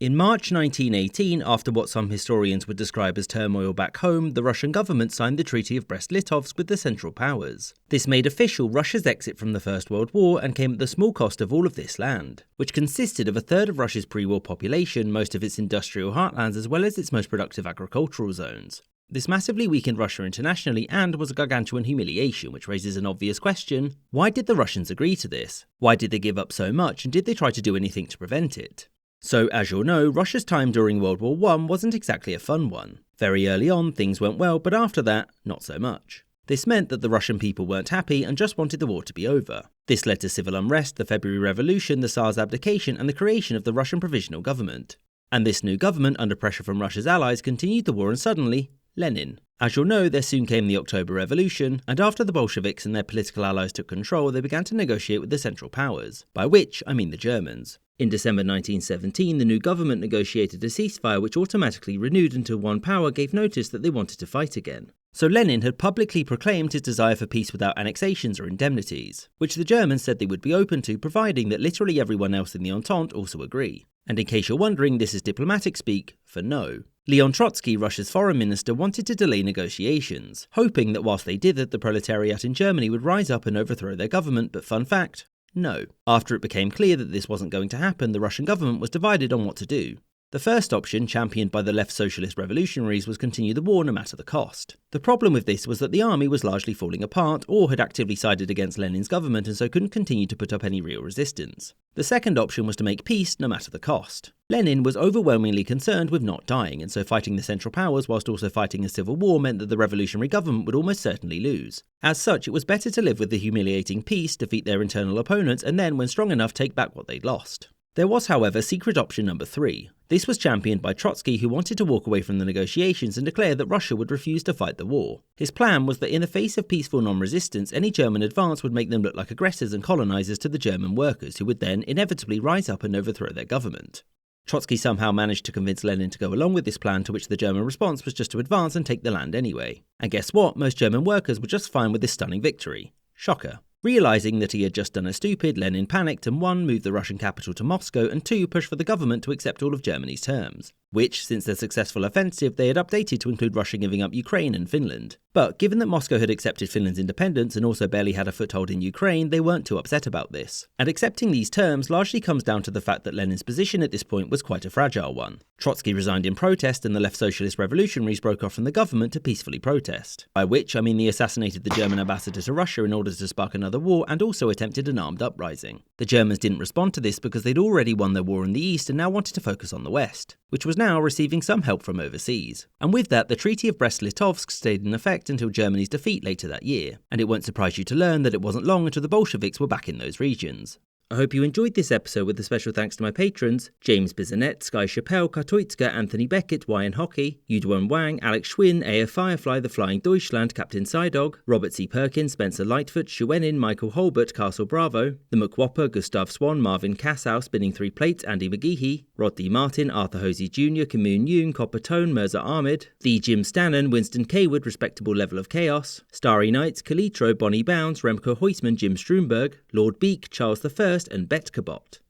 In March 1918, after what some historians would describe as turmoil back home, the Russian government signed the Treaty of Brest-Litovsk with the Central Powers. This made official Russia's exit from the First World War and came at the small cost of all of this land, which consisted of a third of Russia's pre-war population, most of its industrial heartlands, as well as its most productive agricultural zones. This massively weakened Russia internationally and was a gargantuan humiliation, which raises an obvious question: why did the Russians agree to this? Why did they give up so much, and did they try to do anything to prevent it? So, as you'll know, Russia's time during World War I wasn't exactly a fun one. Very early on, things went well, but after that, not so much. This meant that the Russian people weren't happy and just wanted the war to be over. This led to civil unrest, the February Revolution, the Tsar's abdication, and the creation of the Russian Provisional Government. And this new government, under pressure from Russia's allies, continued the war, and suddenly, Lenin. As you'll know, there soon came the October Revolution, and after the Bolsheviks and their political allies took control, they began to negotiate with the Central Powers, by which I mean the Germans. In December 1917, the new government negotiated a ceasefire which automatically renewed until one power gave notice that they wanted to fight again. So Lenin had publicly proclaimed his desire for peace without annexations or indemnities, which the Germans said they would be open to, providing that literally everyone else in the Entente also agree. And in case you're wondering, this is diplomatic speak for no. Leon Trotsky, Russia's foreign minister, wanted to delay negotiations, hoping that whilst they did that, the proletariat in Germany would rise up and overthrow their government, but fun fact, no. After it became clear that this wasn't going to happen, the Russian government was divided on what to do. The first option, championed by the left socialist revolutionaries, was continue the war no matter the cost. The problem with this was that the army was largely falling apart or had actively sided against Lenin's government and so couldn't continue to put up any real resistance. The second option was to make peace no matter the cost. Lenin was overwhelmingly concerned with not dying, and so fighting the Central Powers whilst also fighting a civil war meant that the revolutionary government would almost certainly lose. As such, it was better to live with the humiliating peace, defeat their internal opponents, and then, when strong enough, take back what they'd lost. There was, however, secret option number 3. This was championed by Trotsky, who wanted to walk away from the negotiations and declare that Russia would refuse to fight the war. His plan was that in the face of peaceful non-resistance, any German advance would make them look like aggressors and colonizers to the German workers, who would then inevitably rise up and overthrow their government. Trotsky somehow managed to convince Lenin to go along with this plan, to which the German response was just to advance and take the land anyway. And guess what? Most German workers were just fine with this stunning victory. Shocker. Realising that he had just done a stupid, Lenin panicked and 1. Moved the Russian capital to Moscow, and 2. Pushed for the government to accept all of Germany's terms, which, since their successful offensive, they had updated to include Russia giving up Ukraine and Finland. But given that Moscow had accepted Finland's independence and also barely had a foothold in Ukraine, they weren't too upset about this. And accepting these terms largely comes down to the fact that Lenin's position at this point was quite a fragile one. Trotsky resigned in protest, and the left socialist revolutionaries broke off from the government to peacefully protest. By which I mean they assassinated the German ambassador to Russia in order to spark another war, and also attempted an armed uprising. The Germans didn't respond to this because they'd already won their war in the east and now wanted to focus on the west, which was now receiving some help from overseas. And with that, the Treaty of Brest-Litovsk stayed in effect until Germany's defeat later that year, and it won't surprise you to learn that it wasn't long until the Bolsheviks were back in those regions. I hope you enjoyed this episode, with a special thanks to my patrons: James Bizanet, Sky Chappelle, Katoitska, Anthony Beckett, Wyan Hockey, Yudwon Wang, Alex Schwinn, AF Firefly, The Flying Deutschland, Captain Psydog, Robert C. Perkins, Spencer Lightfoot, Shuenin, Michael Holbert, Castle Bravo, The McWhopper, Gustav Swan, Marvin Kassow, Spinning 3 Plates, Andy McGeehee, Rod D. Martin, Arthur Hosey Jr., Kamoon Yoon, Copper Tone, Mirza Ahmed, The Jim Stannon, Winston Kaywood, Respectable Level of Chaos, Starry Nights, Kalitro, Bonnie Bounds, Remco Heusman, Jim Strumberg, Lord Beak, Charles I, and Bet Cabot.